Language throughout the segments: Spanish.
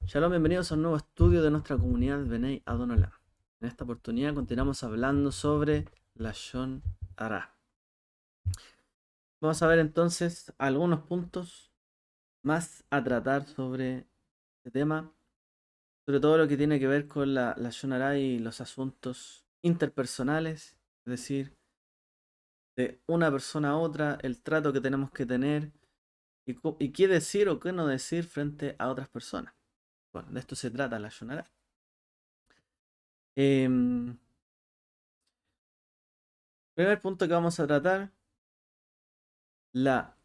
Shalom, bienvenidos a un nuevo estudio de nuestra comunidad Benei Adonolam. En esta oportunidad continuamos hablando sobre Lashon Hara. Vamos a ver entonces algunos puntos más a tratar sobre este tema, sobre todo lo que tiene que ver con la Lashon Hara y los asuntos interpersonales, es decir, de una persona a otra, el trato que tenemos que tener y qué decir o qué no decir frente a otras personas. Bueno, de esto se trata Lashon Hara. Primer punto que vamos a tratar, la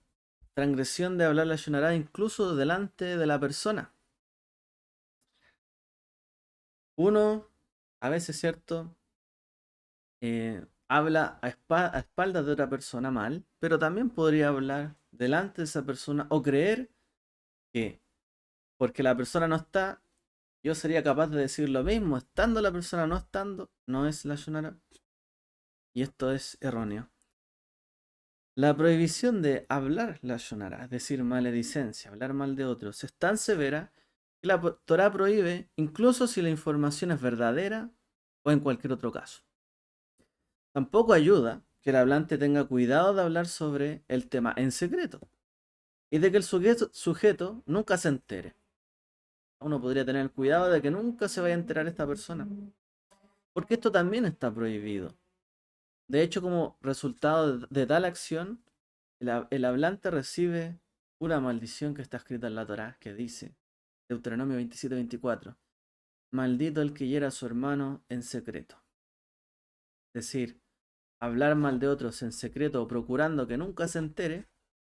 transgresión de hablar la Shonará incluso delante de la persona. Uno, a veces, ¿cierto? Habla a espaldas de otra persona mal, pero también podría hablar delante de esa persona o creer que porque la persona no está, yo sería capaz de decir lo mismo, estando la persona no estando, no es la Shonará. Y esto es erróneo. La prohibición de hablar la Shonara, es decir, maledicencia, hablar mal de otros, es tan severa que la Torah prohíbe incluso si la información es verdadera o en cualquier otro caso. Tampoco ayuda que el hablante tenga cuidado de hablar sobre el tema en secreto y de que el sujeto nunca se entere. Uno podría tener el cuidado de que nunca se vaya a enterar esta persona, porque esto también está prohibido. De hecho, como resultado de tal acción, el hablante recibe una maldición que está escrita en la Torá, que dice, Deuteronomio 27:24, maldito el que hiera a su hermano en secreto. Es decir, hablar mal de otros en secreto o procurando que nunca se entere,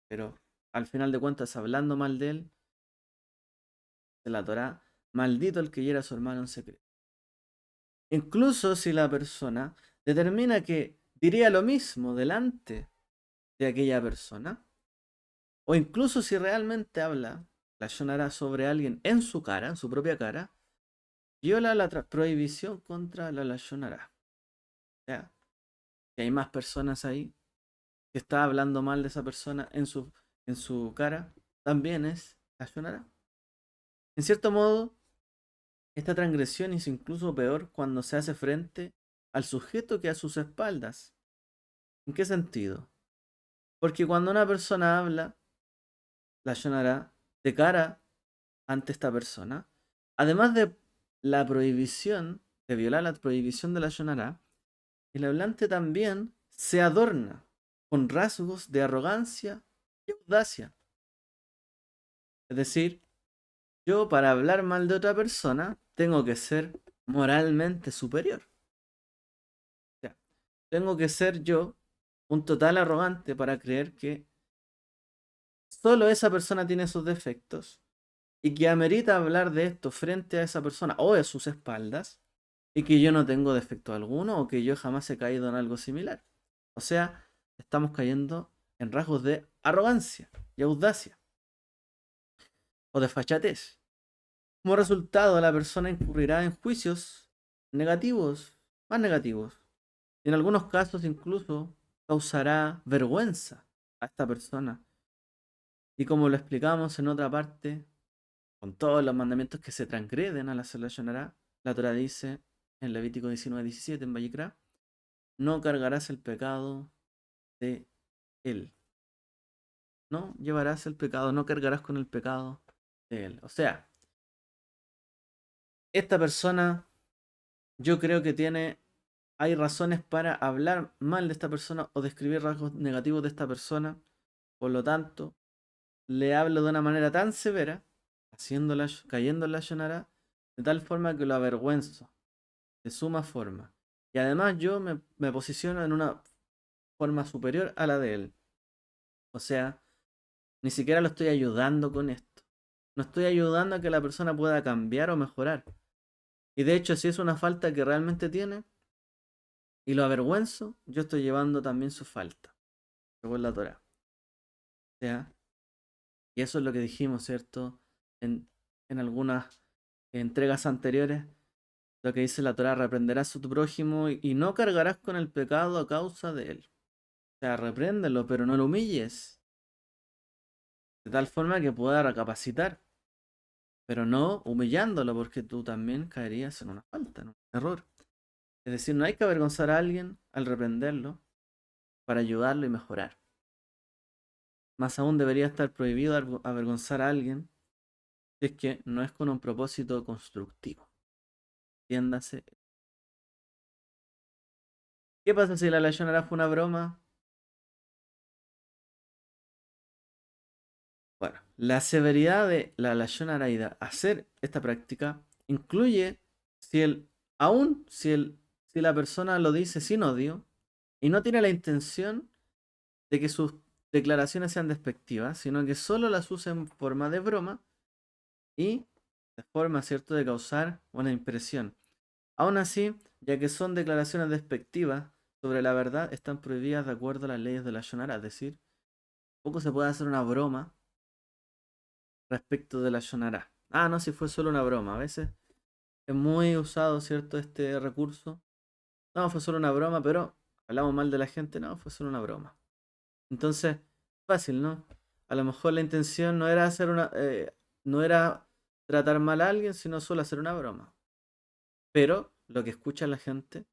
pero al final de cuentas hablando mal de él, de la Torá, maldito el que hiera a su hermano en secreto. Incluso si la persona determina que diría lo mismo delante de aquella persona, o incluso si realmente habla la Shonara sobre alguien en su cara, en su propia cara, viola la prohibición contra la Lashon Hara. O sea, que hay más personas ahí que está hablando mal de esa persona en su cara, también es Lashon Hara. En cierto modo, esta transgresión es incluso peor cuando se hace frente al sujeto que a sus espaldas. ¿En qué sentido? Porque cuando una persona habla Lashon Hara de cara ante esta persona, además de la prohibición, de violar la prohibición de la Shonara, el hablante también se adorna con rasgos de arrogancia y audacia. Es decir, yo para hablar mal de otra persona tengo que ser moralmente superior. O sea, tengo que ser yo un total arrogante para creer que solo esa persona tiene sus defectos y que amerita hablar de esto frente a esa persona o a sus espaldas y que yo no tengo defecto alguno o que yo jamás he caído en algo similar. O sea, estamos cayendo en rasgos de arrogancia y audacia o de fachatez. Como resultado, la persona incurrirá en juicios negativos, más negativos. Y en algunos casos incluso causará vergüenza a esta persona. Y como lo explicamos en otra parte, con todos los mandamientos que se transgreden al hacer la Torah dice en Levítico 19:17 en Vallecra, no cargarás el pecado de él. No llevarás el pecado, no cargarás con el pecado de él. O sea, esta persona, yo creo que hay razones para hablar mal de esta persona o describir rasgos negativos de esta persona. Por lo tanto, le hablo de una manera tan severa, cayendo en la Shonara, de tal forma que lo avergüenzo, de suma forma. Y además yo me posiciono en una forma superior a la de él. O sea, ni siquiera lo estoy ayudando con esto. No estoy ayudando a que la persona pueda cambiar o mejorar. Y de hecho, si es una falta que realmente tiene y lo avergüenzo, yo estoy llevando también su falta, según la Torah. O sea, y eso es lo que dijimos, ¿cierto? En algunas entregas anteriores, lo que dice la Torah, reprenderás a tu prójimo y no cargarás con el pecado a causa de él. O sea, repréndelo, pero no lo humilles, de tal forma que pueda recapacitar. pero no humillándolo porque tú también caerías en una falta, en un error. Es decir, no hay que avergonzar a alguien al reprenderlo para ayudarlo y mejorar. Más aún debería estar prohibido avergonzar a alguien si es que no es con un propósito constructivo. Entiéndase. ¿Qué pasa si la Lashonara fue una broma? Bueno, la severidad de la Lashonara y de hacer esta práctica incluye si aún si la persona lo dice sin odio y no tiene la intención de que sus declaraciones sean despectivas, sino que solo las usa en forma de broma y de forma, ¿cierto?, de causar una impresión. Aún así, ya que son declaraciones despectivas sobre la verdad, están prohibidas de acuerdo a las leyes de la Shonara. Es decir, poco se puede hacer una broma respecto de la Shonara. Ah, no, si fue solo una broma. A veces es muy usado, ¿cierto?, este recurso. No, fue solo una broma, pero hablamos mal de la gente. No, fue solo una broma. Entonces, fácil, ¿no? A lo mejor la intención no era hacer no era tratar mal a alguien, sino solo hacer una broma. Pero lo que escucha la gente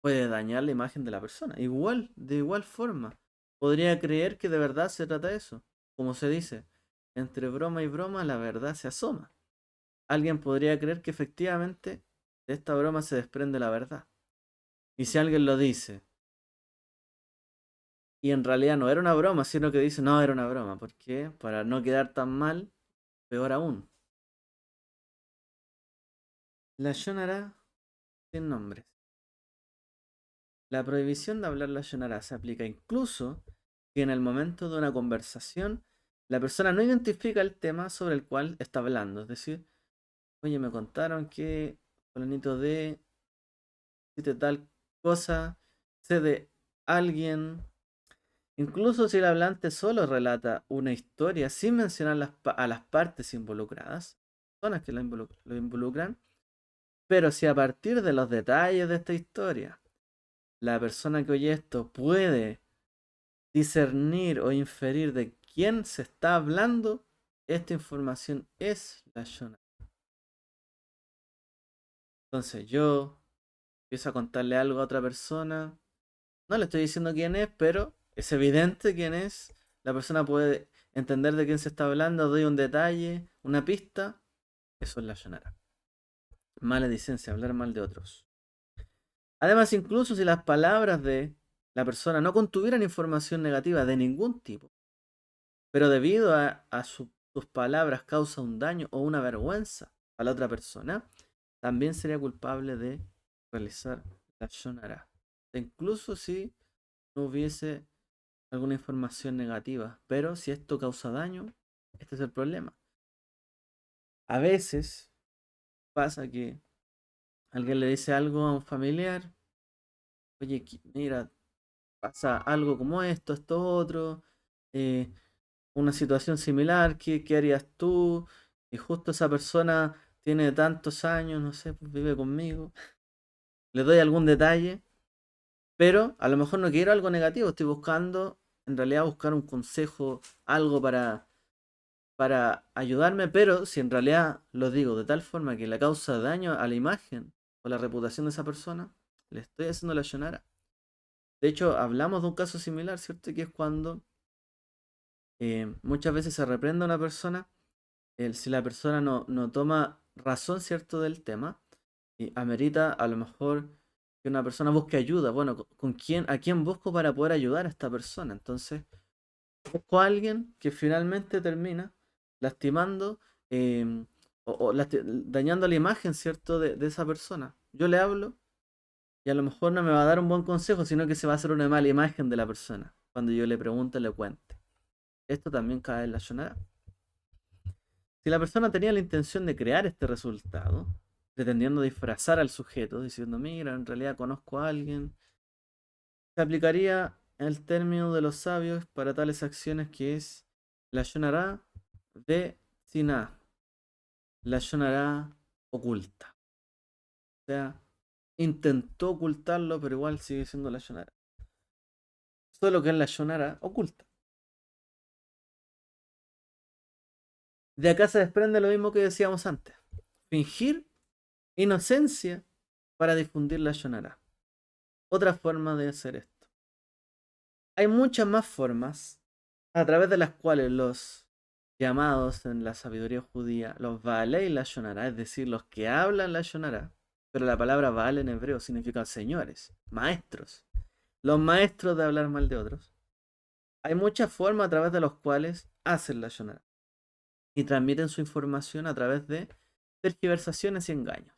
puede dañar la imagen de la persona. Igual, de igual forma, podría creer que de verdad se trata de eso. Como se dice, entre broma y broma la verdad se asoma. Alguien podría creer que efectivamente de esta broma se desprende la verdad. Y si alguien lo dice y en realidad no era una broma, sino que dice no era una broma, ¿por qué? Para no quedar tan mal, peor aún. La Shonara sin nombres. La prohibición de hablar la Shonara se aplica incluso que en el momento de una conversación la persona no identifica el tema sobre el cual está hablando. Es decir, oye, me contaron que fulanito de hiciste tal cosa, sé de alguien. Incluso si el hablante solo relata una historia sin mencionar a las partes involucradas, personas que lo involucran, pero si a partir de los detalles de esta historia la persona que oye esto puede discernir o inferir de quién se está hablando, esta información es la Shona. Entonces yo empiezo a contarle algo a otra persona, no le estoy diciendo quién es, pero es evidente quién es. La persona puede entender de quién se está hablando, doy un detalle, una pista, eso es la Shonara. Maledicencia, hablar mal de otros. Además, incluso si las palabras de la persona no contuvieran información negativa de ningún tipo, pero debido a sus palabras causa un daño o una vergüenza a la otra persona, también sería culpable de realizar la Shonara. Incluso si no hubiese alguna información negativa, pero si esto causa daño, este es el problema. A veces pasa que alguien le dice algo a un familiar, oye, mira, pasa algo como esto otro, eh, una situación similar, ¿qué harías tú? Y justo esa persona tiene tantos años, no sé, pues vive conmigo. Le doy algún detalle, pero a lo mejor no quiero algo negativo, estoy buscando, en realidad buscar un consejo, algo para ayudarme, pero si en realidad lo digo de tal forma que le causa daño a la imagen o la reputación de esa persona, le estoy haciendo la Shonara. De hecho, hablamos de un caso similar, ¿cierto? Que es cuando muchas veces se reprende a una persona si la persona no toma razón, ¿cierto?, del tema, y amerita a lo mejor que una persona busque ayuda. Bueno, a quién busco para poder ayudar a esta persona? Entonces, busco a alguien que finalmente termina lastimando o dañando la imagen, ¿cierto?, de esa persona. Yo le hablo y a lo mejor no me va a dar un buen consejo, sino que se va a hacer una mala imagen de la persona cuando yo le pregunte, le cuente. Esto también cae en la Shonara. Si la persona tenía la intención de crear este resultado, pretendiendo disfrazar al sujeto, diciendo, mira, en realidad conozco a alguien, se aplicaría el término de los sabios para tales acciones que es la Shonara de Siná, la Shonara oculta. O sea, intentó ocultarlo, pero igual sigue siendo la Shonara. Solo que es la Shonara oculta. De acá se desprende lo mismo que decíamos antes. Fingir inocencia para difundir la Shonara. Otra forma de hacer esto. Hay muchas más formas a través de las cuales los llamados en la sabiduría judía, los Baalei la Shonara, es decir, los que hablan la Shonara, pero la palabra Baal en hebreo significa señores, maestros, los maestros de hablar mal de otros. Hay muchas formas a través de las cuales hacen la Shonara y transmiten su información a través de tergiversaciones y engaños.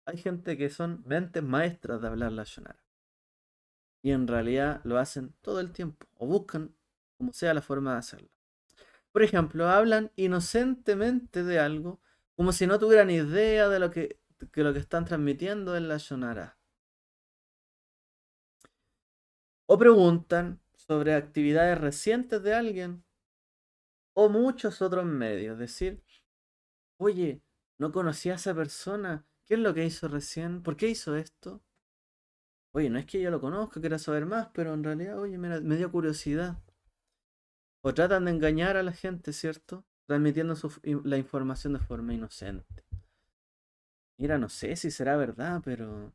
Hay gente que son mentes maestras de hablar la Shonara y en realidad lo hacen todo el tiempo o buscan como sea la forma de hacerlo. Por ejemplo, hablan inocentemente de algo como si no tuvieran idea de lo que están transmitiendo en la Shonara. O preguntan sobre actividades recientes de alguien o muchos otros medios. Decir, oye, no conocía a esa persona. ¿Qué es lo que hizo recién? ¿Por qué hizo esto? Oye, no es que yo lo conozca, quiera saber más, pero en realidad, oye, me dio curiosidad. O tratan de engañar a la gente, ¿cierto? Transmitiendo la información de forma inocente. Mira, no sé si será verdad, pero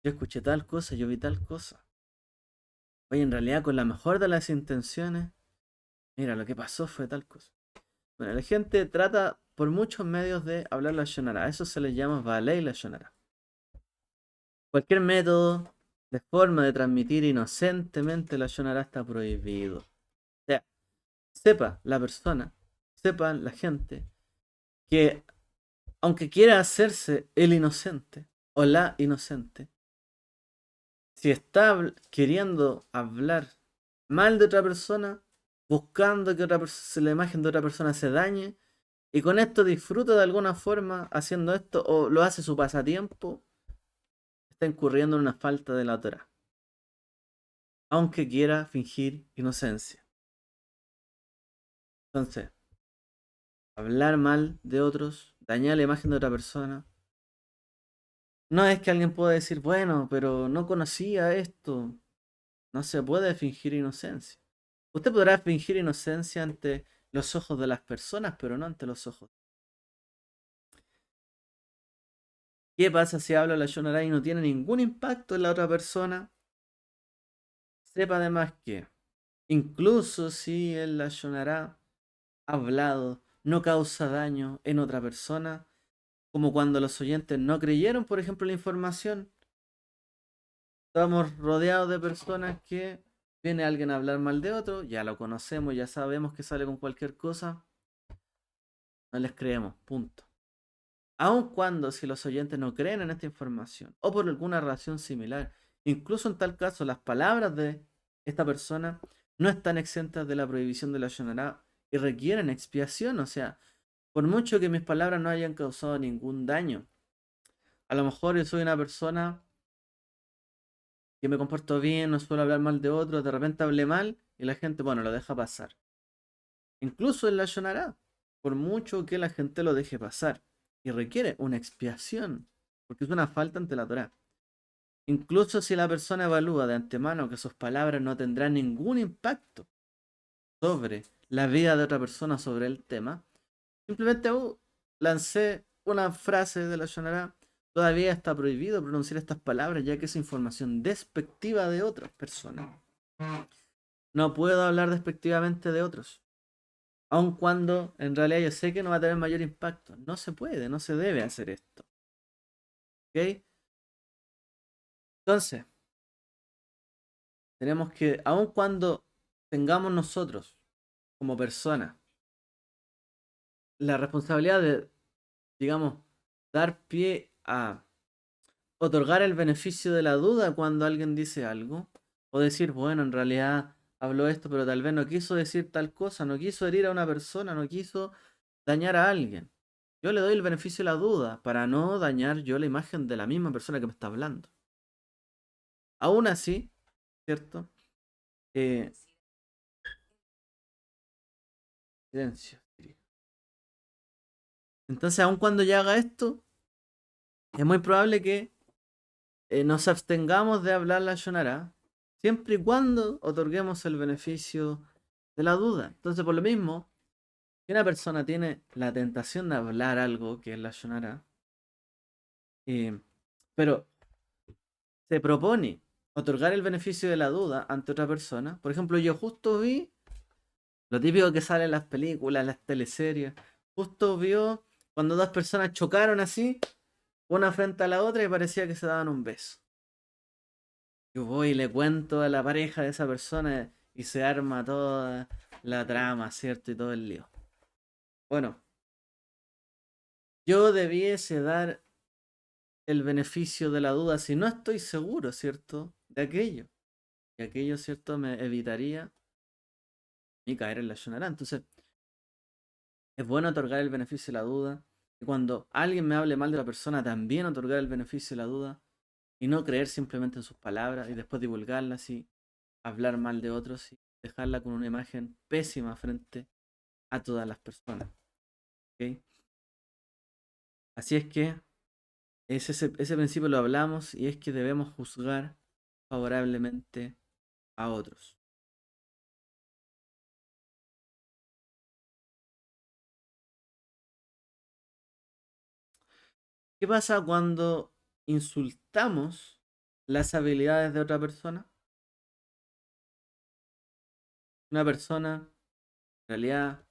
yo escuché tal cosa, yo vi tal cosa. Oye, en realidad con la mejor de las intenciones, mira, lo que pasó fue tal cosa. Bueno, la gente trata por muchos medios de hablar la Shonara. A eso se les llama Balei la Shonara. Cualquier método de forma de transmitir inocentemente la Shonara está prohibido. O sea, sepa la persona, sepa la gente, que aunque quiera hacerse el inocente o la inocente, si está queriendo hablar mal de otra persona, buscando que la imagen de otra persona se dañe, y con esto disfruta de alguna forma haciendo esto, o lo hace su pasatiempo, está incurriendo en una falta de la Torah, aunque quiera fingir inocencia. Entonces, hablar mal de otros, dañar la imagen de otra persona, no es que alguien pueda decir, bueno, pero no conocía esto. No se puede fingir inocencia. Usted podrá fingir inocencia ante los ojos de las personas, pero no ante los ojos. ¿Qué pasa si habla la Shonara y no tiene ningún impacto en la otra persona? Sepa además que, incluso si el la Shonara hablado no causa daño en otra persona, como cuando los oyentes no creyeron, por ejemplo, la información, estamos rodeados de personas que viene alguien a hablar mal de otro, ya lo conocemos, ya sabemos que sale con cualquier cosa, no les creemos, punto. Aun cuando si los oyentes no creen en esta información o por alguna razón similar, incluso en tal caso las palabras de esta persona no están exentas de la prohibición de la Shonará y requieren expiación, o sea, por mucho que mis palabras no hayan causado ningún daño, a lo mejor yo soy una persona que me comporto bien, no suelo hablar mal de otros, de repente hablé mal y la gente, bueno, lo deja pasar. Incluso en la Shonará, por mucho que la gente lo deje pasar y requiere una expiación, porque es una falta ante la Torá. Incluso si la persona evalúa de antemano que sus palabras no tendrán ningún impacto sobre la vida de otra persona sobre el tema, simplemente lancé una frase de la Shonará. Todavía está prohibido pronunciar estas palabras ya que es información despectiva de otras personas. No puedo hablar despectivamente de otros. Aun cuando en realidad yo sé que no va a tener mayor impacto. No se puede, no se debe hacer esto. ¿Ok? Entonces, tenemos que, aun cuando tengamos nosotros, como personas, la responsabilidad de, digamos, dar pie a otorgar el beneficio de la duda cuando alguien dice algo, o decir, bueno, en realidad habló esto, pero tal vez no quiso decir tal cosa, no quiso herir a una persona, no quiso dañar a alguien. Yo le doy el beneficio de la duda para no dañar yo la imagen de la misma persona que me está hablando. Aún así, ¿cierto? Eh, Silencio. Entonces, aun cuando ya haga esto, es muy probable que nos abstengamos de hablar la Shonara, siempre y cuando otorguemos el beneficio de la duda. Entonces, por lo mismo, Si una persona tiene la tentación de hablar algo, que es la Shonara, eh, pero se propone otorgar el beneficio de la duda ante otra persona. Por ejemplo, yo justo vi lo típico que sale en las películas, en las teleseries. Justo vio cuando dos personas chocaron así, una frente a la otra y parecía que se daban un beso. Yo voy y le cuento a la pareja de esa persona y se arma toda la trama, ¿cierto? Y todo el lío. Bueno, yo debiese dar el beneficio de la duda si no estoy seguro, ¿cierto? De aquello. Y aquello, ¿cierto? Me evitaría y caer en la shonara. Entonces, es bueno otorgar el beneficio de la duda. Y cuando alguien me hable mal de la persona, también otorgar el beneficio de la duda. Y no creer simplemente en sus palabras y después divulgarlas y hablar mal de otros y dejarla con una imagen pésima frente a todas las personas. ¿Ok? Así es que ese principio lo hablamos y es que debemos juzgar favorablemente a otros. ¿Qué pasa cuando insultamos las habilidades de otra persona? Una persona, en realidad,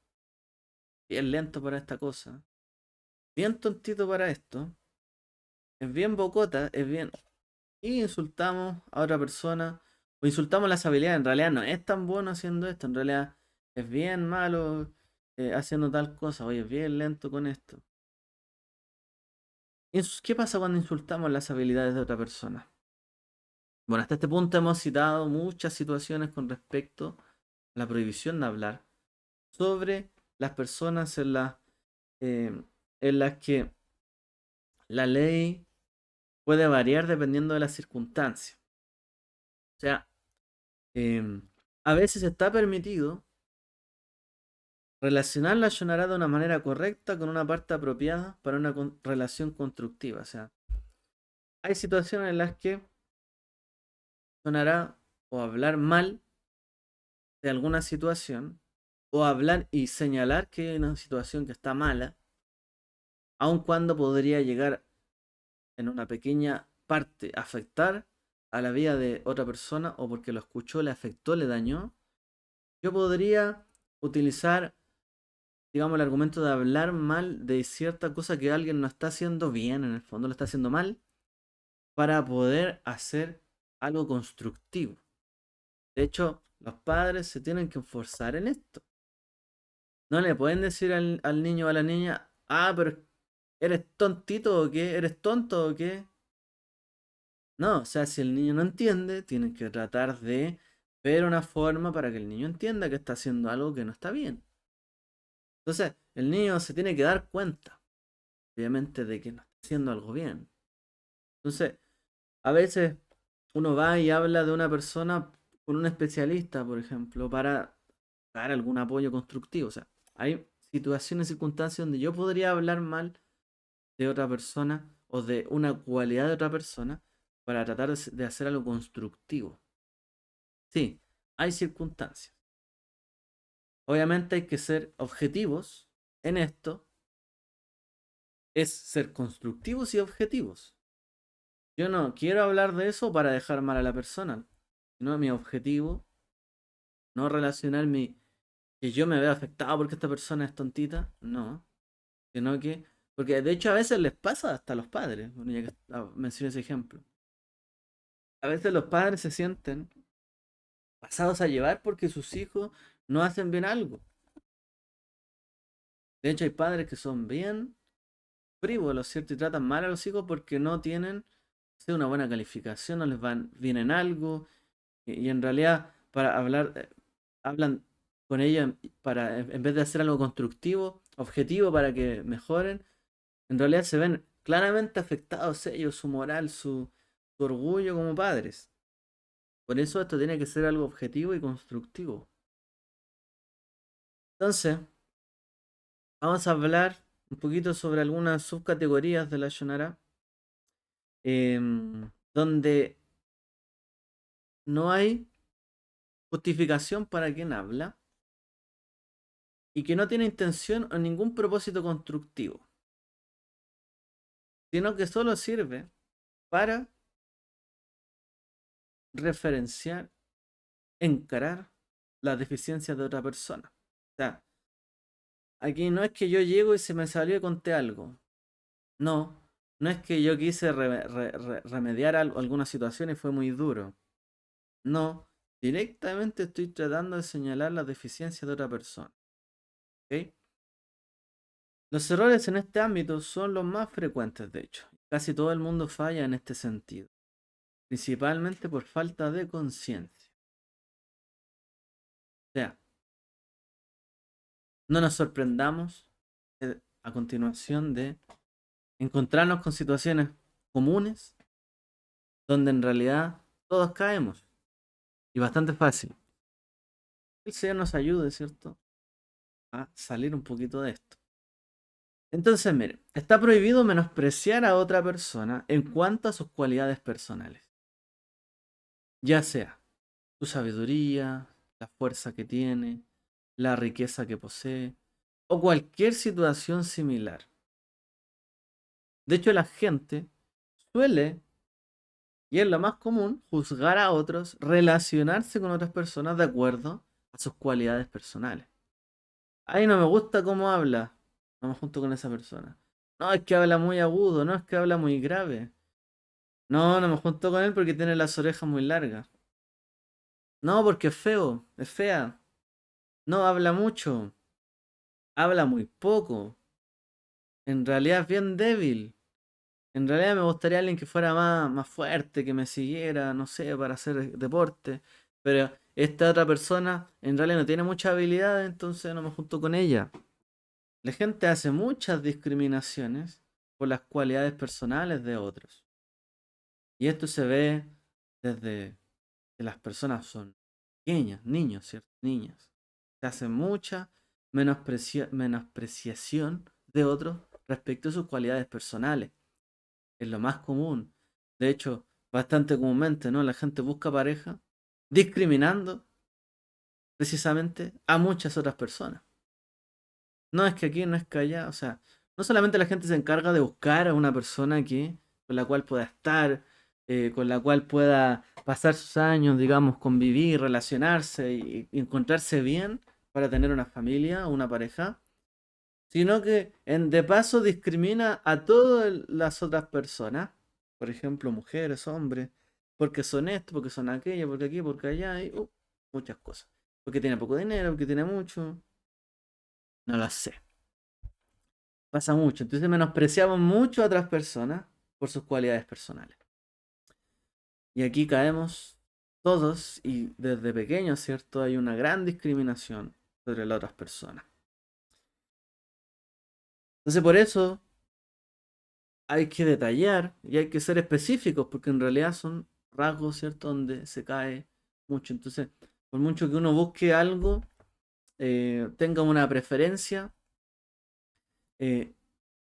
bien lento para esta cosa, bien tontito para esto, es bien bocota, es bien... Y insultamos a otra persona, o insultamos las habilidades, en realidad no es tan bueno haciendo esto, en realidad es bien malo haciendo tal cosa, oye, es bien lento con esto. ¿Qué pasa cuando insultamos las habilidades de otra persona? Bueno, hasta este punto hemos citado muchas situaciones con respecto a la prohibición de hablar sobre las personas eh, en las que la ley puede variar dependiendo de las circunstancias. O sea, a veces está permitido relacionar la Shonara de una manera correcta con una parte apropiada para una relación constructiva. O sea, hay situaciones en las que sonará o hablar mal de alguna situación o hablar y señalar que hay una situación que está mala, aun cuando podría llegar en una pequeña parte a afectar a la vida de otra persona o porque lo escuchó, le afectó, le dañó. Yo podría utilizar, digamos, el argumento de hablar mal de cierta cosa que alguien no está haciendo bien, en el fondo lo está haciendo mal, para poder hacer algo constructivo. De hecho, los padres se tienen que esforzar en esto. No le pueden decir al niño o a la niña, ah, pero eres tontito o qué, eres tonto o qué. No, o sea, si el niño no entiende, tienen que tratar de ver una forma para que el niño entienda que está haciendo algo que no está bien. Entonces, el niño se tiene que dar cuenta, obviamente, de que no está haciendo algo bien. Entonces, a veces uno va y habla de una persona con un especialista, por ejemplo, para dar algún apoyo constructivo. O sea, hay situaciones, circunstancias donde yo podría hablar mal de otra persona o de una cualidad de otra persona para tratar de hacer algo constructivo. Sí, hay circunstancias. Obviamente hay que ser objetivos en esto, es ser constructivos y objetivos. Yo no quiero hablar de eso para dejar mal a la persona, sino mi objetivo, no relacionar que yo me vea afectado porque esta persona es tontita, no, sino que, porque de hecho a veces les pasa hasta a los padres, bueno, ya que mencioné ese ejemplo. A veces los padres se sienten pasados a llevar porque sus hijos no hacen bien algo. De hecho hay padres que son bien frívolos, ¿cierto? Y tratan mal a los hijos porque no tienen, una buena calificación, no les van bien en algo, y en realidad para hablar, hablan con ellos para, en vez de hacer algo constructivo, objetivo para que mejoren, en realidad se ven claramente afectados ellos, su moral, su orgullo como padres. Por eso esto tiene que ser algo objetivo y constructivo. Entonces, vamos a hablar un poquito sobre algunas subcategorías de la Shonara, donde no hay justificación para quien habla y que no tiene intención o ningún propósito constructivo, sino que solo sirve para referenciar, encarar las deficiencias de otra persona. O sea, aquí no es que yo llego y se me salió y conté algo. No, no es que yo quise remediar alguna situación y fue muy duro. No, directamente estoy tratando de señalar las deficiencias de otra persona. ¿Ok? Los errores en este ámbito son los más frecuentes, de hecho. Casi todo el mundo falla en este sentido, principalmente por falta de conciencia. O sea, no nos sorprendamos a continuación de encontrarnos con situaciones comunes donde en realidad todos caemos. Y bastante fácil. El Señor nos ayude, ¿cierto?, a salir un poquito de esto. Entonces, mire, está prohibido menospreciar a otra persona en cuanto a sus cualidades personales. Ya sea su sabiduría, la fuerza que tiene, la riqueza que posee, o cualquier situación similar. De hecho, la gente suele, y es lo más común, juzgar a otros, relacionarse con otras personas de acuerdo a sus cualidades personales. Ay, no me gusta cómo habla. No me junto con esa persona. No, es que habla muy agudo, no, es que habla muy grave. No, no me junto con él porque tiene las orejas muy largas. No, porque es feo, es fea. No, habla mucho, habla muy poco. En realidad es bien débil. En realidad me gustaría alguien que fuera más fuerte, que me siguiera, no sé, para hacer deporte. Pero esta otra persona en realidad no tiene mucha habilidad, entonces no me junto con ella. La gente hace muchas discriminaciones por las cualidades personales de otros. Y esto se ve desde que las personas son pequeñas, niños, ¿cierto? Niñas. Se hace mucha menospreciación de otros respecto a sus cualidades personales. Es lo más común. De hecho, bastante comúnmente, ¿no? La gente busca pareja discriminando precisamente a muchas otras personas. No es que aquí no es que allá, o sea, no solamente la gente se encarga de buscar a una persona con la cual pueda estar, con la cual pueda pasar sus años, digamos, convivir, relacionarse y encontrarse bien para tener una familia o una pareja, sino que de paso discrimina a todas las otras personas, por ejemplo, mujeres, hombres, porque son esto, porque son aquello, porque aquí, porque allá, y muchas cosas. Porque tiene poco dinero, porque tiene mucho, no lo sé. Pasa mucho. Entonces menospreciamos mucho a otras personas por sus cualidades personales. Y aquí caemos todos y desde pequeños, ¿cierto? Hay una gran discriminación sobre las otras personas. Entonces por eso hay que detallar y hay que ser específicos porque en realidad son rasgos, ¿cierto? Donde se cae mucho. Entonces, por mucho que uno busque algo, tenga una preferencia, eh,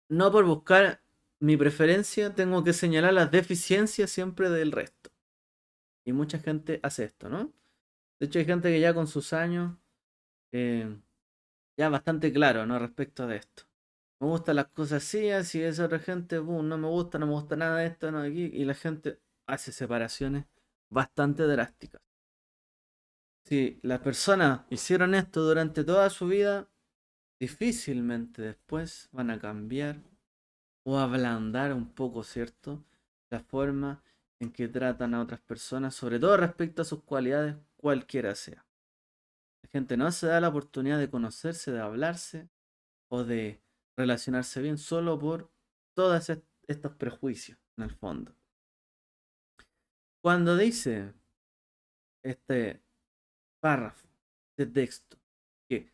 no por buscar mi preferencia tengo que señalar las deficiencias siempre del resto. Y mucha gente hace esto, ¿no? De hecho, hay gente que ya con sus años, eh, ya bastante claro, ¿no? Respecto de esto. Me gustan las cosas así, así es otra gente, boom, no me gusta nada de esto, no de aquí. Y la gente hace separaciones bastante drásticas. Si las personas hicieron esto durante toda su vida, difícilmente después van a cambiar o ablandar un poco, ¿cierto? La forma en que tratan a otras personas, sobre todo respecto a sus cualidades, cualquiera sea. La gente no se da la oportunidad de conocerse, de hablarse o de relacionarse bien solo por todos estos prejuicios, en el fondo. Cuando dice este párrafo de texto que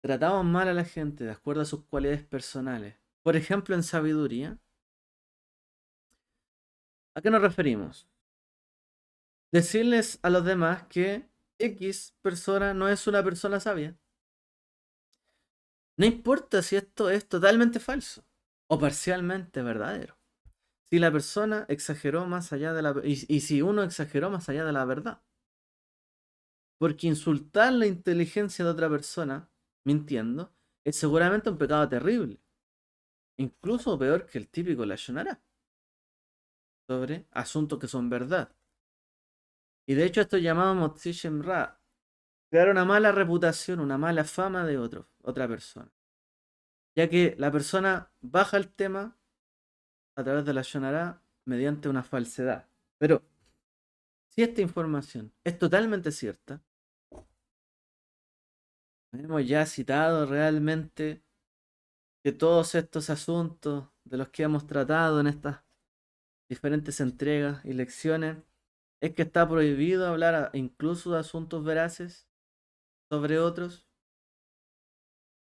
tratamos mal a la gente de acuerdo a sus cualidades personales, por ejemplo en sabiduría, ¿a qué nos referimos? Decirles a los demás que X persona no es una persona sabia. No importa si esto es totalmente falso o parcialmente verdadero. Si la persona exageró más allá de y si uno exageró más allá de la verdad. Porque insultar la inteligencia de otra persona mintiendo, es seguramente un pecado terrible. Incluso peor que el típico lashon hara sobre asuntos que son verdad. Y de hecho esto es llamado Motzi Shem Ra, crear una mala reputación, una mala fama de otra persona. Ya que la persona baja el tema a través de la Shonará mediante una falsedad. Pero si esta información es totalmente cierta, hemos ya citado realmente que todos estos asuntos de los que hemos tratado en estas diferentes entregas y lecciones, es que está prohibido hablar incluso de asuntos veraces sobre otros,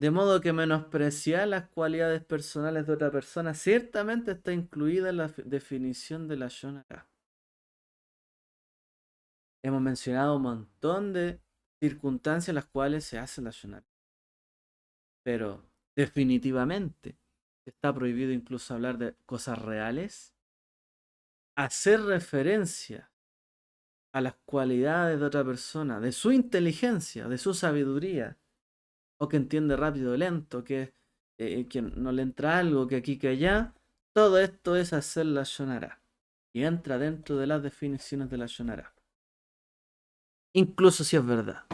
de modo que menospreciar las cualidades personales de otra persona ciertamente está incluida en la definición de la Shonará. Hemos mencionado un montón de circunstancias en las cuales se hace la Shonará, pero definitivamente está prohibido incluso hablar de cosas reales, hacer referencia a las cualidades de otra persona, de su inteligencia, de su sabiduría, o que entiende rápido o lento, que no le entra algo, que aquí, que allá. Todo esto es hacer la Shonará y entra dentro de las definiciones de la Shonará. Incluso si es verdad.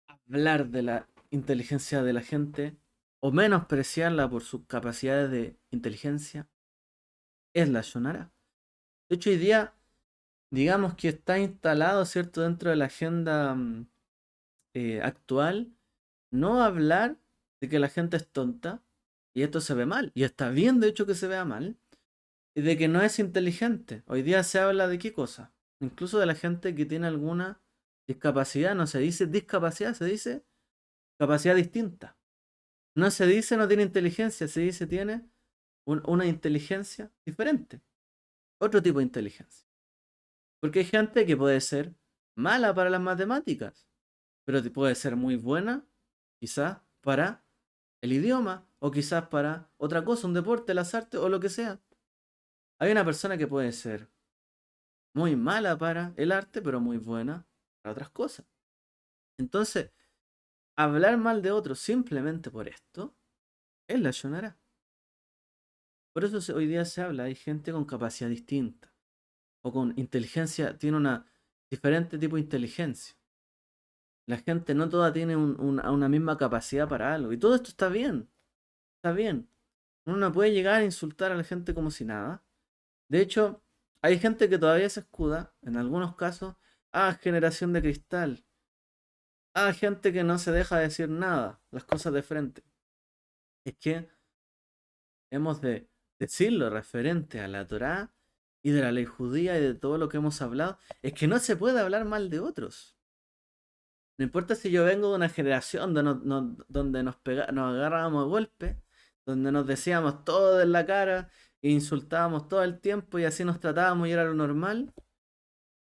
Hablar de la inteligencia de la gente o menospreciarla por sus capacidades de inteligencia es la Shonará. De hecho, hoy día, digamos que está instalado, ¿cierto?, dentro de la agenda actual, no hablar de que la gente es tonta, y esto se ve mal, y está bien de hecho que se vea mal, y de que no es inteligente. Hoy día se habla de qué cosa, incluso de la gente que tiene alguna discapacidad, no se dice discapacidad, se dice capacidad distinta. No se dice no tiene inteligencia, se dice tiene una inteligencia diferente, otro tipo de inteligencia. Porque hay gente que puede ser mala para las matemáticas, pero puede ser muy buena, quizás, para el idioma, o quizás para otra cosa, un deporte, las artes, o lo que sea. Hay una persona que puede ser muy mala para el arte, pero muy buena para otras cosas. Entonces, hablar mal de otros simplemente por esto, es la Shonará. Por eso hoy día se habla, hay gente con capacidad distinta, o con inteligencia, tiene una diferente tipo de inteligencia. La gente no toda tiene una misma capacidad para algo. Y todo esto está bien. Está bien. Uno no puede llegar a insultar a la gente como si nada. De hecho, hay gente que todavía se escuda, en algunos casos, generación de cristal. Gente que no se deja decir nada, las cosas de frente. Es que hemos de decirlo referente a la Torá y de la ley judía y de todo lo que hemos hablado. Es que no se puede hablar mal de otros. No importa si yo vengo de una generación donde nos agarrábamos a golpes, donde nos decíamos todo en la cara e insultábamos todo el tiempo y así nos tratábamos y era lo normal.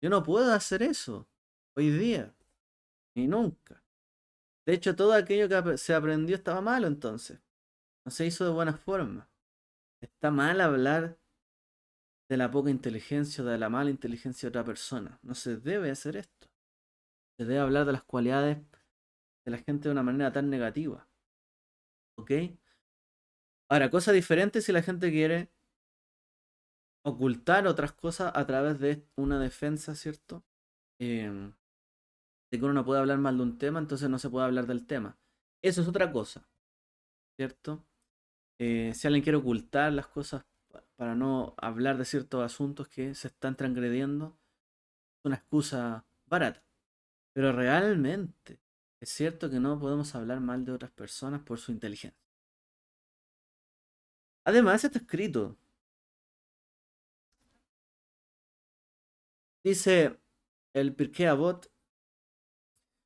Yo no puedo hacer eso hoy día, ni nunca. De hecho, todo aquello que se aprendió estaba malo entonces. No se hizo de buena forma. Está mal hablar de la poca inteligencia o de la mala inteligencia de otra persona. No se debe hacer esto. Se debe hablar de las cualidades de la gente de una manera tan negativa. ¿Ok? Ahora, cosa diferente si la gente quiere ocultar otras cosas a través de una defensa, ¿cierto? Em, de que uno no puede hablar mal de un tema, entonces no se puede hablar del tema. Eso es otra cosa, ¿cierto? Si alguien quiere ocultar las cosas para no hablar de ciertos asuntos que se están transgrediendo, es una excusa barata. Pero realmente es cierto que no podemos hablar mal de otras personas por su inteligencia. Además, está escrito. Dice el Pirkei Avot,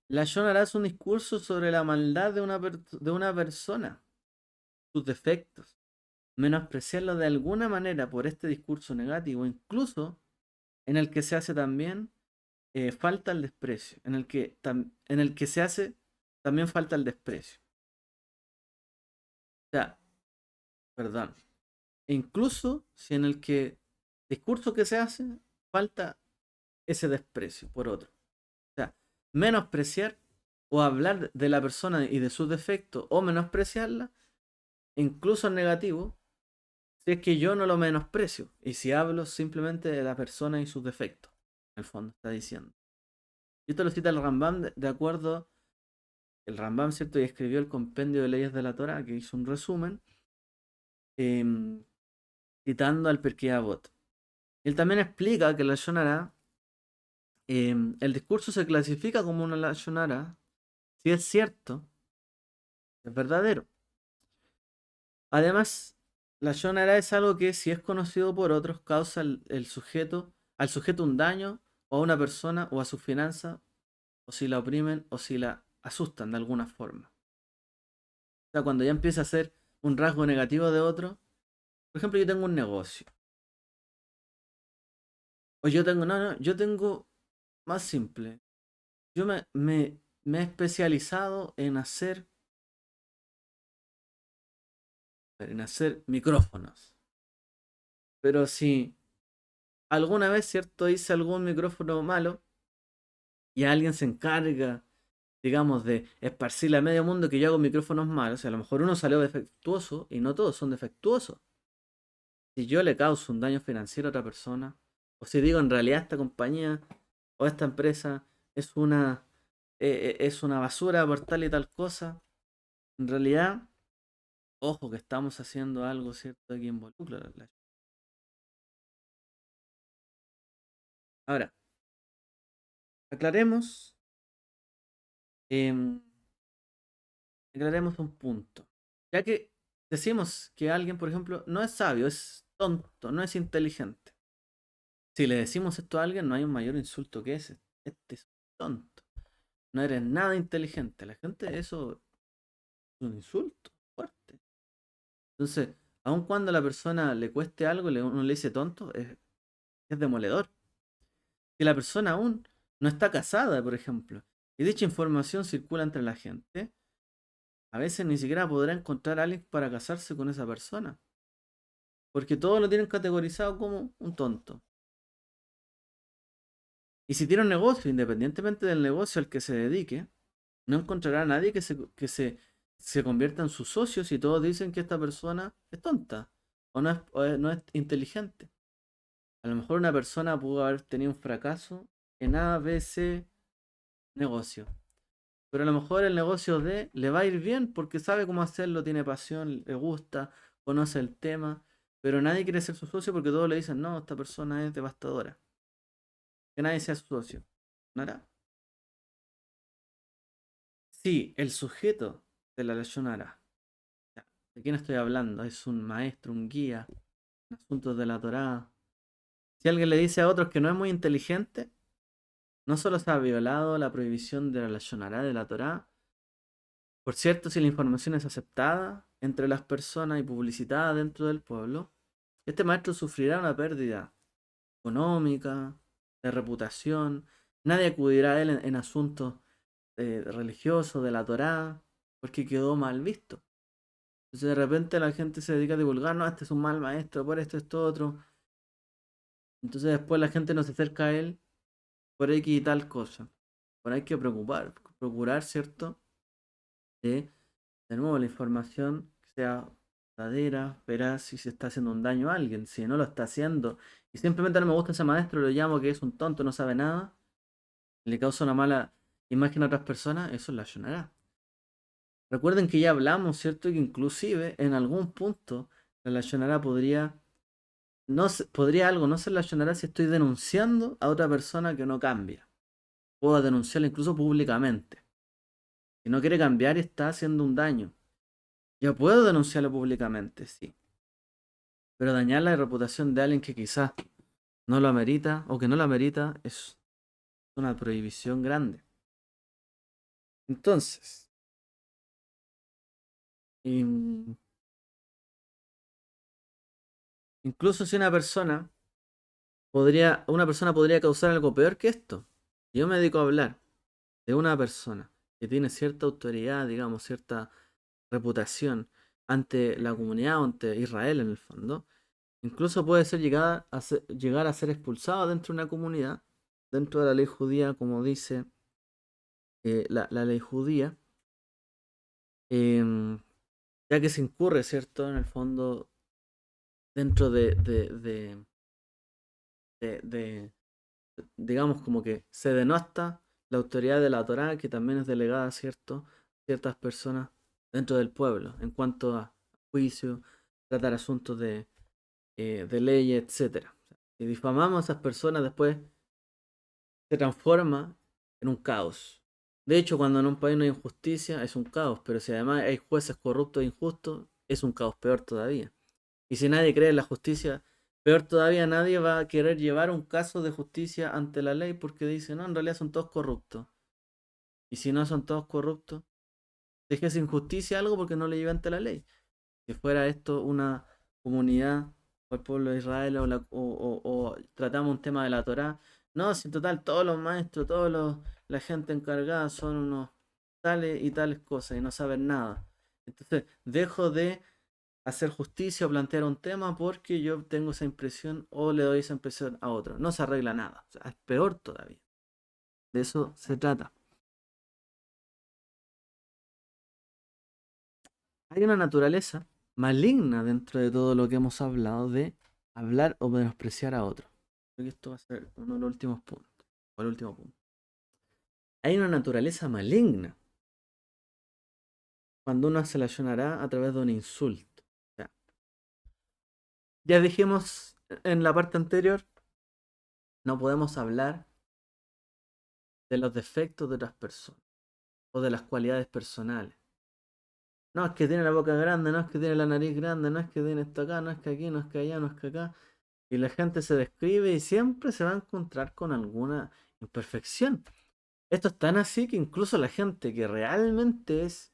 la Shon hará un discurso sobre la maldad de una persona, sus defectos, menospreciarlo de alguna manera por este discurso negativo, incluso en el que se hace también falta el desprecio, en el que se hace también falta el desprecio. O sea, perdón. E incluso si en el que discurso que se hace falta ese desprecio por otro. O sea, menospreciar o hablar de la persona y de sus defectos o menospreciarla, incluso en negativo, si es que yo no lo menosprecio y si hablo simplemente de la persona y sus defectos, en el fondo está diciendo. Y esto lo cita el Rambam de acuerdo, el Rambam, ¿cierto? Y escribió el compendio de leyes de la Torah, que hizo un resumen, em, citando al Pirkei Avot. Él también explica que la Shonara, el discurso se clasifica como una Lashon Hara si es cierto, es verdadero. Además, la Lashon Hara es algo que si es conocido por otros causa al sujeto un daño o a una persona o a sus finanzas, o si la oprimen o si la asustan de alguna forma. O sea, cuando ya empieza a ser un rasgo negativo de otro, por ejemplo, yo tengo un negocio. O yo tengo, no, yo tengo más simple. Yo me he especializado en hacer micrófonos. Pero si alguna vez, ¿cierto? Hice algún micrófono malo y alguien se encarga, digamos, de esparcirle a medio mundo que yo hago micrófonos malos, o sea, a lo mejor uno salió defectuoso y no todos son defectuosos. Si yo le causo un daño financiero a otra persona, o si digo en realidad esta compañía o esta empresa es una basura por tal y tal cosa, en realidad, ojo que estamos haciendo algo, ¿cierto? Que involucra la relación. Ahora, aclaremos, em, aclaremos un punto. Ya que decimos que alguien, por ejemplo, no es sabio, es tonto, no es inteligente. Si le decimos esto a alguien, no hay un mayor insulto que ese. Este es tonto. No eres nada inteligente. La gente, eso es un insulto fuerte. Entonces, aun cuando a la persona le cueste algo, uno le dice tonto, es demoledor. Si la persona aún no está casada, por ejemplo, y dicha información circula entre la gente, a veces ni siquiera podrá encontrar a alguien para casarse con esa persona. Porque todos lo tienen categorizado como un tonto. Y si tiene un negocio, independientemente del negocio al que se dedique, no encontrará a nadie se convierta en su socio si todos dicen que esta persona es tonta no es inteligente. A lo mejor una persona pudo haber tenido un fracaso en A, B, C negocio. Pero a lo mejor el negocio D le va a ir bien porque sabe cómo hacerlo, tiene pasión, le gusta, conoce el tema. Pero nadie quiere ser su socio porque todos le dicen, no, esta persona es devastadora. Que nadie sea su socio. ¿No hará? Sí, el sujeto de la leyón hará. ¿De quién estoy hablando? Es un maestro, un guía, en asuntos de la Torá. Si alguien le dice a otros que no es muy inteligente, no solo se ha violado la prohibición de la leyón hará de la Torá. Por cierto, si la información es aceptada entre las personas y publicitada dentro del pueblo, este maestro sufrirá una pérdida económica, de reputación. Nadie acudirá a él en asuntos religiosos de la Torá porque quedó mal visto. Entonces de repente la gente se dedica a divulgar, no, este es un mal maestro, por esto, otro. Entonces después la gente no se acerca a él por X y tal cosa. Pero hay que procurar, ¿cierto? De nuevo, la información que sea verdadera, verás si se está haciendo un daño a alguien. Si no lo está haciendo y simplemente no me gusta ese maestro, lo llamo que es un tonto, no sabe nada, le causa una mala imagen a otras personas, eso la ayunará. Recuerden que ya hablamos, ¿cierto? Que inclusive en algún punto la Lashonara podría algo no ser Lashonara si estoy denunciando a otra persona que no cambia. Puedo denunciarla incluso públicamente. Si no quiere cambiar y está haciendo un daño. Yo puedo denunciarlo públicamente, sí. Pero dañar la reputación de alguien que quizás no lo amerita o que no lo amerita es una prohibición grande. Entonces, in- incluso si una persona podría causar algo peor que esto. Yo me dedico a hablar de una persona que tiene cierta autoridad, digamos, cierta reputación ante la comunidad o ante Israel en el fondo. Incluso puede llegar a ser expulsado dentro de una comunidad, dentro de la ley judía, como dice la ley judía, em, ya que se incurre, ¿cierto? En el fondo, dentro de, digamos, como que se denota la autoridad de la Torá, que también es delegada, ¿cierto? Ciertas personas dentro del pueblo, en cuanto a juicio, tratar asuntos de leyes, etcétera. Si difamamos a esas personas, después se transforma en un caos. De hecho, cuando en un país no hay injusticia, es un caos, pero si además hay jueces corruptos e injustos, es un caos peor todavía. Y si nadie cree en la justicia, peor todavía nadie va a querer llevar un caso de justicia ante la ley porque dice, no, en realidad son todos corruptos. Y si no son todos corruptos, deje sin justicia algo porque no le lleva ante la ley. Si fuera esto una comunidad o el pueblo de Israel o tratamos un tema de la Torá, no, si en total todos los maestros, la gente encargada son unos tales y tales cosas y no saben nada. Entonces dejo de hacer justicia o plantear un tema porque yo tengo esa impresión o le doy esa impresión a otro. No se arregla nada, o sea, es peor todavía. De eso se trata. Hay una naturaleza maligna dentro de todo lo que hemos hablado de hablar o menospreciar a otro. Creo que esto va a ser uno de los últimos puntos. O el último punto. Hay una naturaleza maligna cuando uno se relacionará a través de un insulto. O sea, ya dijimos en la parte anterior, no podemos hablar de los defectos de otras personas o de las cualidades personales. No, es que tiene la boca grande, no es que tiene la nariz grande, no es que tiene esto acá, no es que aquí, no es que allá, no es que acá. Y la gente se describe y siempre se va a encontrar con alguna imperfección. Esto es tan así que incluso la gente que realmente es,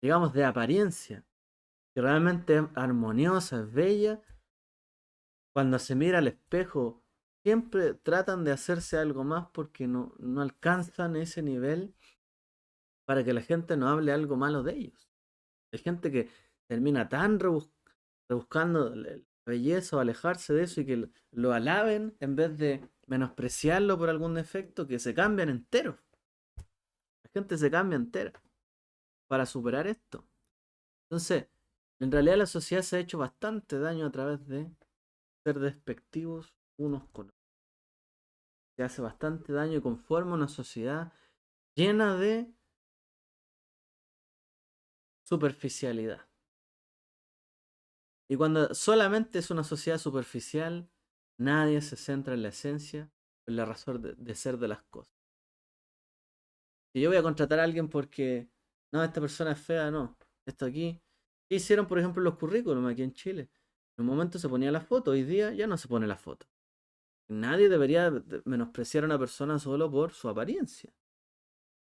digamos, de apariencia, que realmente es armoniosa, es bella, cuando se mira al espejo, siempre tratan de hacerse algo más porque no alcanzan ese nivel para que la gente no hable algo malo de ellos. Hay gente que termina tan rebuscando la belleza o alejarse de eso y que lo alaben en vez de menospreciarlo por algún defecto, que se cambian enteros. La gente se cambia entera para superar esto. Entonces, en realidad la sociedad se ha hecho bastante daño a través de ser despectivos unos con otros. Se hace bastante daño y conforma una sociedad llena de superficialidad. Y cuando solamente es una sociedad superficial, nadie se centra en la esencia, en la razón de ser de las cosas. Si yo voy a contratar a alguien porque, no, esta persona es fea, no. Esto aquí. ¿Qué hicieron, por ejemplo, los currículums aquí en Chile? En un momento se ponía la foto, hoy día ya no se pone la foto. Nadie debería menospreciar a una persona solo por su apariencia.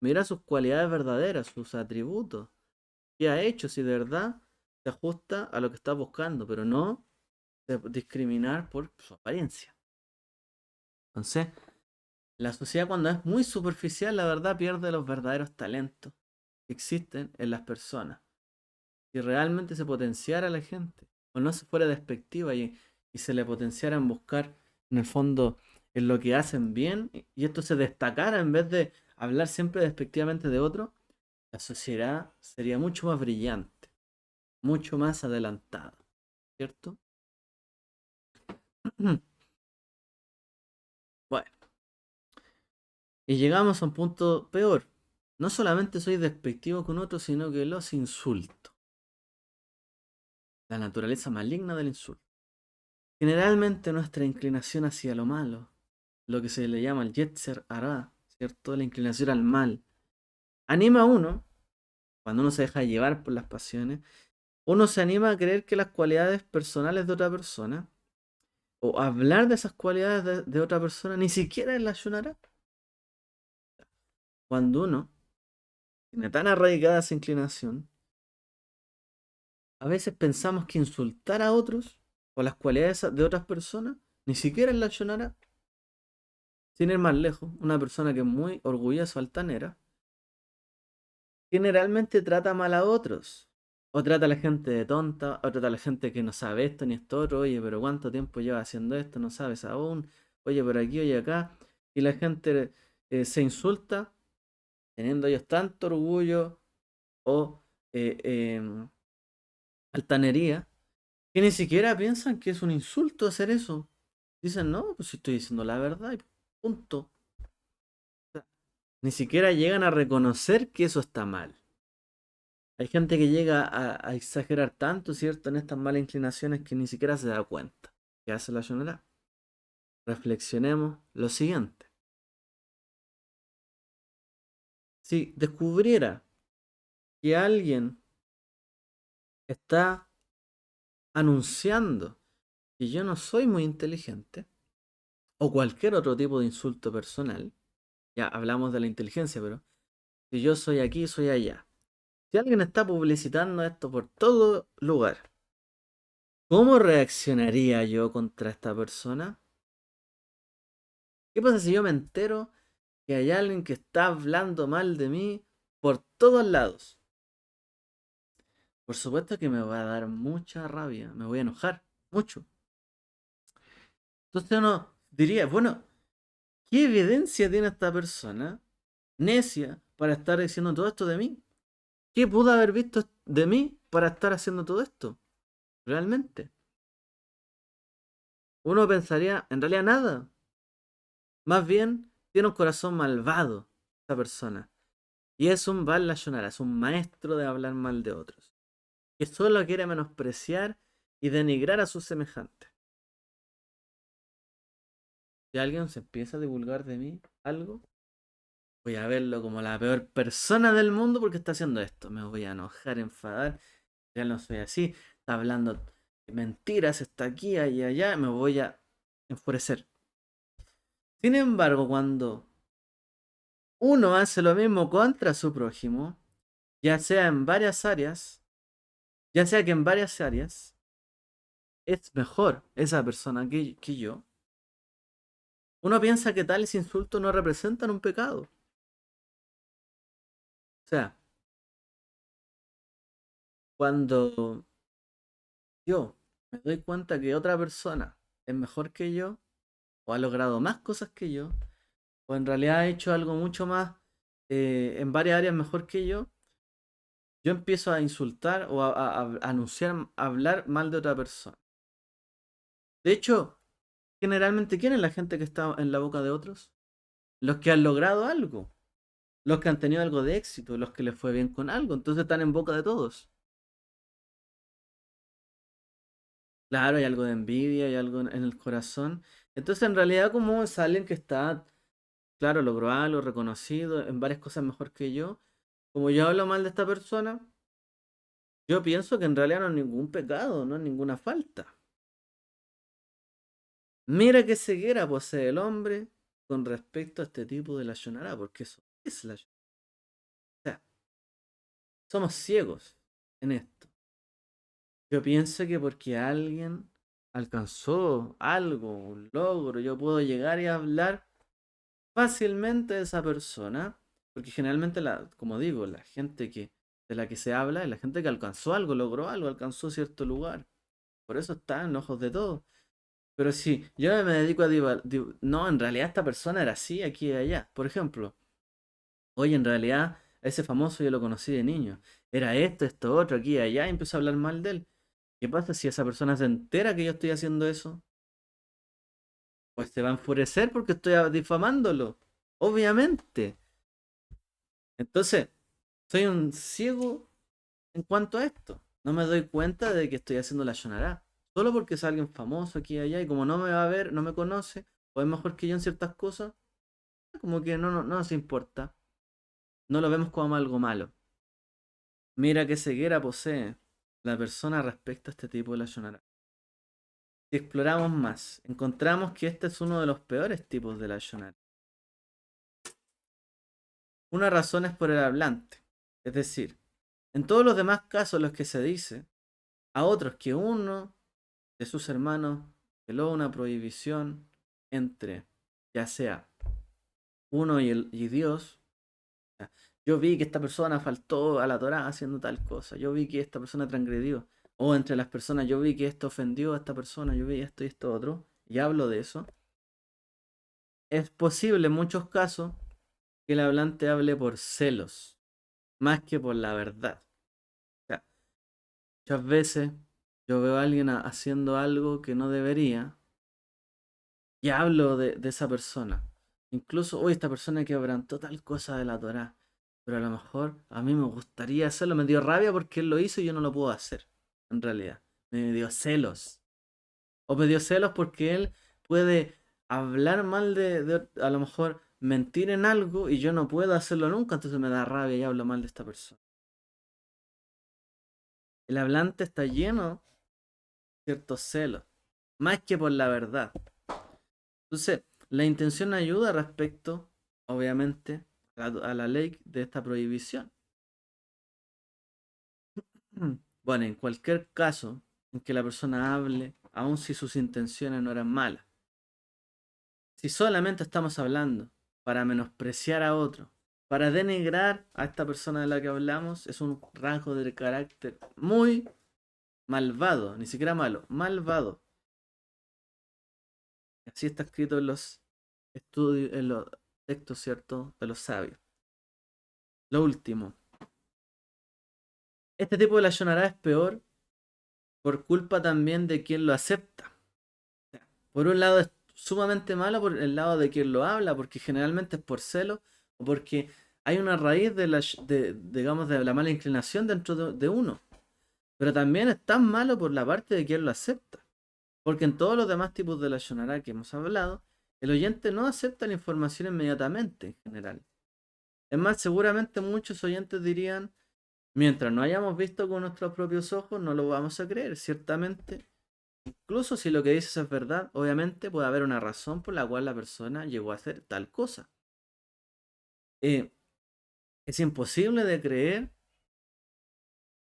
Mira sus cualidades verdaderas, sus atributos. ¿Qué ha hecho? Si de verdad se ajusta a lo que estás buscando, pero no discriminar por su apariencia. Entonces, la sociedad cuando es muy superficial, la verdad pierde los verdaderos talentos que existen en las personas. Si realmente se potenciara a la gente, o no se fuera despectiva y se le potenciara en buscar, en el fondo, en lo que hacen bien, y esto se destacara en vez de hablar siempre despectivamente de otro, la sociedad sería mucho más brillante, mucho más adelantada, ¿cierto? Bueno, y llegamos a un punto peor. No solamente soy despectivo con otros, sino que los insulto. La naturaleza maligna del insulto. Generalmente nuestra inclinación hacia lo malo, lo que se le llama el Yetzer Hará, ¿cierto? La inclinación al mal, anima a uno, cuando uno se deja llevar por las pasiones, uno se anima a creer que las cualidades personales de otra persona, o hablar de esas cualidades de otra persona, ni siquiera es la Shonara. Cuando uno tiene tan arraigada esa inclinación, a veces pensamos que insultar a otros o las cualidades de otras personas ni siquiera es la Shonara. Sin ir más lejos, una persona que es muy orgullosa o altanera, generalmente trata mal a otros. O trata a la gente de tonta, o trata a la gente que no sabe esto ni esto otro. Oye, pero ¿cuánto tiempo lleva haciendo esto? No sabes aún. Oye, por aquí, oye, acá. Y la gente se insulta teniendo ellos tanto orgullo o altanería, que ni siquiera piensan que es un insulto hacer eso. Dicen, no, pues si estoy diciendo la verdad y punto. Ni siquiera llegan a reconocer que eso está mal. Hay gente que llega a exagerar tanto, ¿cierto?, en estas malas inclinaciones que ni siquiera se da cuenta. ¿Qué hace la Shonara? Reflexionemos lo siguiente. Si descubriera que alguien está anunciando que yo no soy muy inteligente, o cualquier otro tipo de insulto personal, ya hablamos de la inteligencia, pero si yo soy aquí, soy allá. Si alguien está publicitando esto por todo lugar, ¿cómo reaccionaría yo contra esta persona? ¿Qué pasa si yo me entero que hay alguien que está hablando mal de mí por todos lados? Por supuesto que me va a dar mucha rabia, me voy a enojar mucho. Entonces uno diría, bueno, ¿qué evidencia tiene esta persona necia para estar diciendo todo esto de mí? ¿Qué pudo haber visto de mí para estar haciendo todo esto? Realmente. Uno pensaría, en realidad nada. Más bien, tiene un corazón malvado esta persona. Y es un Bal Lashonara, es un maestro de hablar mal de otros. Que solo quiere menospreciar y denigrar a sus semejantes. Si alguien se empieza a divulgar de mí algo, voy a verlo como la peor persona del mundo porque está haciendo esto. Me voy a enojar, enfadar. Ya no soy así. Está hablando mentiras, está aquí, allá, allá. Me voy a enfurecer. Sin embargo, cuando uno hace lo mismo contra su prójimo, ya sea en varias áreas, ya sea que en varias áreas, es mejor esa persona que yo. Uno piensa que tales insultos no representan un pecado. O sea, cuando yo me doy cuenta que otra persona es mejor que yo, o ha logrado más cosas que yo, o en realidad ha hecho algo mucho más en varias áreas mejor que yo empiezo a insultar o a anunciar, a hablar mal de otra persona. De hecho, generalmente, ¿quién es la gente que está en la boca de otros? Los que han logrado algo, los que han tenido algo de éxito, los que les fue bien con algo, entonces están en boca de todos. Claro, hay algo de envidia, hay algo en el corazón. Entonces, en realidad, como es alguien que está, claro, logró algo, reconocido en varias cosas mejor que yo, como yo hablo mal de esta persona, yo pienso que en realidad no es ningún pecado, no es ninguna falta. Mira qué ceguera posee el hombre con respecto a este tipo de la Shonara, porque eso es la Shonara. O sea, somos ciegos en esto. Yo pienso que porque alguien alcanzó algo, un logro, yo puedo llegar y hablar fácilmente de esa persona, porque generalmente, como digo, la gente de la que se habla es la gente que alcanzó algo, logró algo, alcanzó cierto lugar. Por eso está en los ojos de todos. Pero si yo me dedico a no, en realidad esta persona era así, aquí y allá. Por ejemplo, oye, en realidad ese famoso yo lo conocí de niño. Era esto, otro, aquí y allá, y empiezo a hablar mal de él. ¿Qué pasa si esa persona se entera que yo estoy haciendo eso? Pues se va a enfurecer porque estoy difamándolo. Obviamente. Entonces, soy un ciego en cuanto a esto. No me doy cuenta de que estoy haciendo la Shonara. Solo porque es alguien famoso aquí y allá y como no me va a ver, no me conoce, o es mejor que yo en ciertas cosas, como que no nos importa. No lo vemos como algo malo. Mira qué ceguera posee la persona respecto a este tipo de la Shonara. Si exploramos más, encontramos que este es uno de los peores tipos de la Shonara. Una razón es por el hablante. Es decir, en todos los demás casos en los que se dice a otros que uno de sus hermanos violó una prohibición entre ya sea uno y Dios. Yo vi que esta persona faltó a la Torá haciendo tal cosa. Yo vi que esta persona transgredió. O entre las personas, yo vi que esto ofendió a esta persona. Yo vi esto y esto otro. Y hablo de eso. Es posible en muchos casos que el hablante hable por celos, más que por la verdad. O sea, muchas veces yo veo a alguien haciendo algo que no debería y hablo de esa persona. Incluso, uy, esta persona quebrantó tal cosa de la Torá. Pero a lo mejor a mí me gustaría hacerlo. Me dio rabia porque él lo hizo y yo no lo puedo hacer. En realidad. Me dio celos. O me dio celos porque él puede hablar mal a lo mejor mentir en algo y yo no puedo hacerlo nunca. Entonces me da rabia y hablo mal de esta persona. El hablante está lleno de ciertos celos. Más que por la verdad. Entonces, la intención ayuda respecto, obviamente, a la ley de esta prohibición. Bueno, en cualquier caso en que la persona hable, aun si sus intenciones no eran malas, si solamente estamos hablando para menospreciar a otro, para denigrar a esta persona de la que hablamos, es un rasgo de carácter muy malvado, ni siquiera malo, malvado. Así está escrito en los estudios, en los textos, ¿cierto?, de los sabios. Lo último, este tipo de la es peor por culpa también de quien lo acepta. Por un lado es sumamente malo por el lado de quien lo habla, porque generalmente es por celo o porque hay una raíz digamos, de la mala inclinación dentro de uno. Pero también es tan malo por la parte de quien lo acepta. Porque en todos los demás tipos de la Shonara que hemos hablado, el oyente no acepta la información inmediatamente en general. Es más, seguramente muchos oyentes dirían, mientras no hayamos visto con nuestros propios ojos, no lo vamos a creer. Ciertamente, incluso si lo que dices es verdad, obviamente puede haber una razón por la cual la persona llegó a hacer tal cosa. Eh, es imposible de creer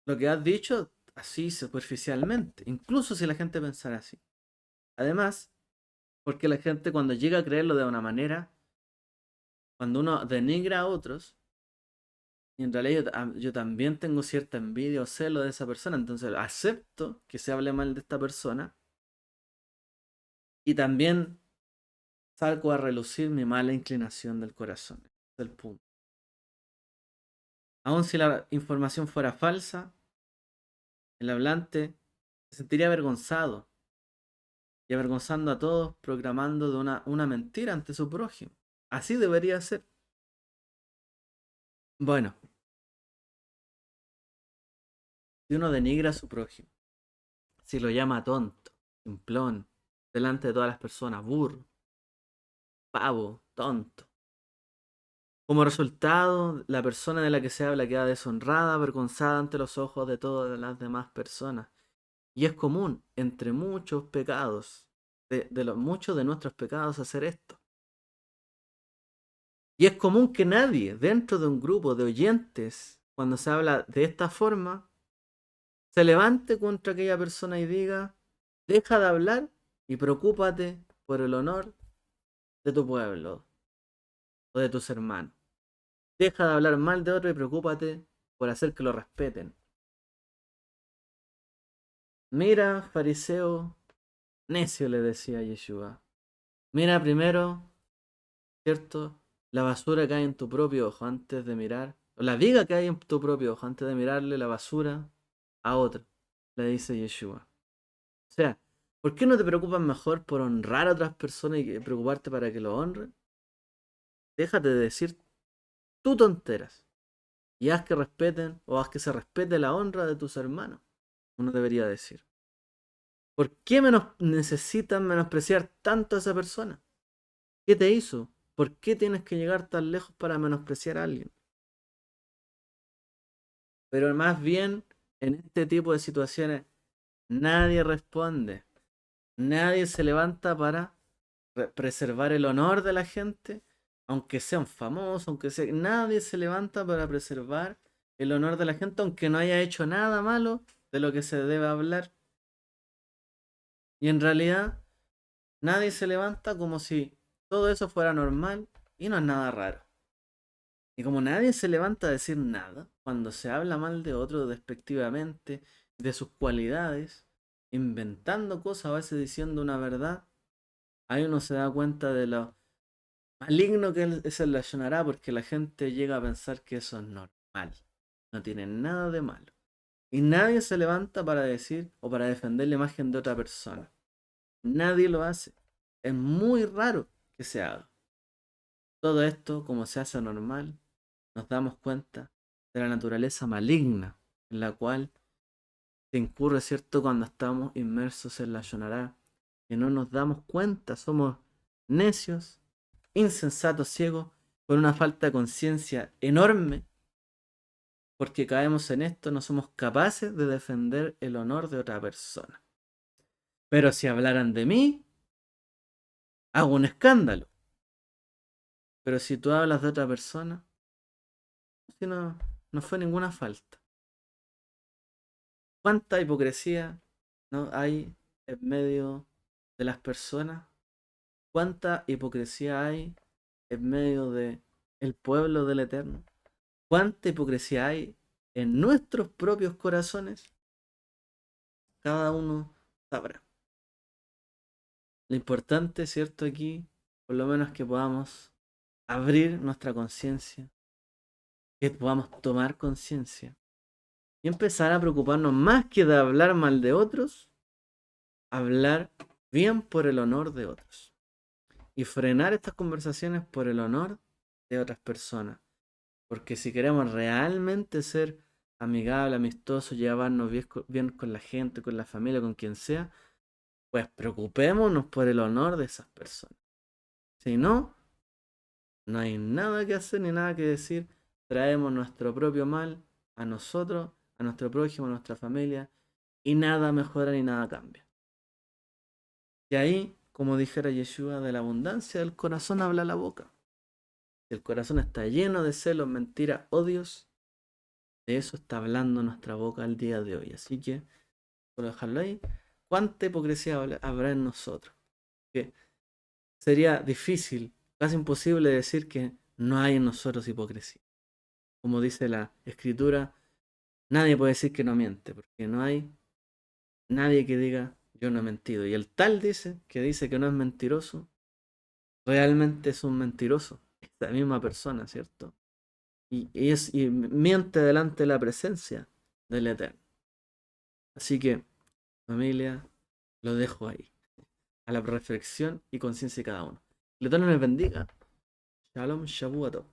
lo que has dicho así superficialmente, incluso si la gente pensara así. Además, porque la gente cuando llega a creerlo de una manera, cuando uno denigra a otros, y en realidad yo también tengo cierta envidia o celo de esa persona, entonces acepto que se hable mal de esta persona y también salgo a relucir mi mala inclinación del corazón. Ese es el punto. Aun si la información fuera falsa, el hablante se sentiría avergonzado y avergonzando a todos, programando de una mentira ante su prójimo. Así debería ser. Bueno, si uno denigra a su prójimo, si lo llama tonto, simplón, delante de todas las personas, burro, pavo, tonto. Como resultado, la persona de la que se habla queda deshonrada, avergonzada ante los ojos de todas las demás personas. Y es común, entre muchos pecados, de los muchos de nuestros pecados, hacer esto. Y es común que nadie dentro de un grupo de oyentes, cuando se habla de esta forma, se levante contra aquella persona y diga, deja de hablar y preocúpate por el honor de tu pueblo o de tus hermanos. Deja de hablar mal de otro y preocúpate por hacer que lo respeten. Mira, fariseo, necio, le decía a Yeshua. Mira primero, ¿cierto? La basura que hay en tu propio ojo antes de mirar, o la viga que hay en tu propio ojo antes de mirarle la basura a otro, le dice Yeshua. O sea, ¿por qué no te preocupas mejor por honrar a otras personas y preocuparte para que lo honren? Déjate de decir tú tonteras y haz que respeten o haz que se respete la honra de tus hermanos. Uno debería decir. ¿Por qué necesitan menospreciar tanto a esa persona? ¿Qué te hizo? ¿Por qué tienes que llegar tan lejos para menospreciar a alguien? Pero más bien, en este tipo de situaciones, nadie responde. Nadie se levanta para preservar el honor de la gente, aunque sean famosos, aunque sea... Nadie se levanta para preservar el honor de la gente, aunque no haya hecho nada malo de lo que se debe hablar. Y en realidad, nadie se levanta como si todo eso fuera normal y no es nada raro. Y como nadie se levanta a decir nada, cuando se habla mal de otro despectivamente, de sus cualidades, inventando cosas, a veces diciendo una verdad, ahí uno se da cuenta Maligno que es el lashon hara, porque la gente llega a pensar que eso es normal. No tiene nada de malo. Y nadie se levanta para decir o para defender la imagen de otra persona. Nadie lo hace. Es muy raro que se haga. Todo esto, como se hace normal, nos damos cuenta de la naturaleza maligna en la cual se incurre, ¿cierto?, cuando estamos inmersos en la Shonará, que no nos damos cuenta, somos necios, insensatos, ciegos, con una falta de conciencia enorme, porque caemos en esto, no somos capaces de defender el honor de otra persona. Pero si hablaran de mí, hago un escándalo. Pero si tú hablas de otra persona, si no, no fue ninguna falta. ¿Cuánta hipocresía no hay en medio de las personas? ¿Cuánta hipocresía hay en medio de el pueblo del Eterno? ¿Cuánta hipocresía hay en nuestros propios corazones? Cada uno sabrá. Lo importante, ¿cierto? Aquí, por lo menos que podamos abrir nuestra conciencia, que podamos tomar conciencia y empezar a preocuparnos más que de hablar mal de otros, hablar bien por el honor de otros. Y frenar estas conversaciones por el honor de otras personas. Porque si queremos realmente ser amigables, amistosos, llevarnos bien con la gente, con la familia, con quien sea, pues preocupémonos por el honor de esas personas. Si no, no hay nada que hacer ni nada que decir. Traemos nuestro propio mal a nosotros, a nuestro prójimo, a nuestra familia, y nada mejora ni nada cambia. Y ahí, como dijera Yeshua, de la abundancia del corazón habla la boca. Si el corazón está lleno de celos, mentiras, odios, de eso está hablando nuestra boca al día de hoy. Así que, por dejarlo ahí, ¿cuánta hipocresía habrá en nosotros? Que sería difícil, casi imposible decir que no hay en nosotros hipocresía. Como dice la escritura, nadie puede decir que no miente, porque no hay nadie que diga yo no he mentido. Y el tal dice que no es mentiroso, realmente es un mentiroso. Esta misma persona, ¿cierto? Y miente delante de la presencia del Eterno. Así que, familia, lo dejo ahí, a la reflexión y conciencia de cada uno. El Eterno les bendiga. Shalom, Shavuot.